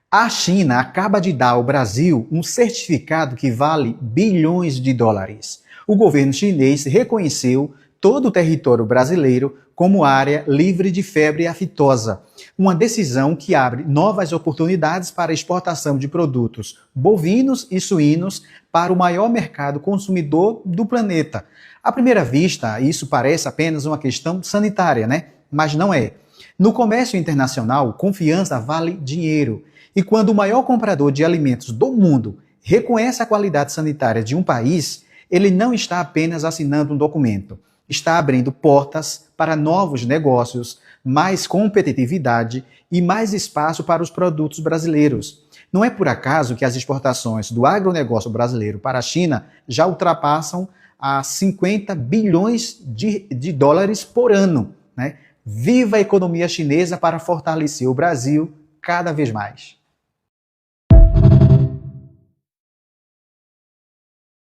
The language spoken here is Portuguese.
A China acaba de dar ao Brasil um certificado que vale bilhões de dólares. O governo chinês reconheceu todo o território brasileiro como área livre de febre aftosa, uma decisão que abre novas oportunidades para a exportação de produtos bovinos e suínos para o maior mercado consumidor do planeta. À primeira vista, isso parece apenas uma questão sanitária, né? Mas não é. No comércio internacional, confiança vale dinheiro. E quando o maior comprador de alimentos do mundo reconhece a qualidade sanitária de um país, ele não está apenas assinando um documento, está abrindo portas para novos negócios, mais competitividade e mais espaço para os produtos brasileiros. Não é por acaso que as exportações do agronegócio brasileiro para a China já ultrapassam a 50 bilhões de dólares por ano, né? Viva a economia chinesa para fortalecer o Brasil cada vez mais.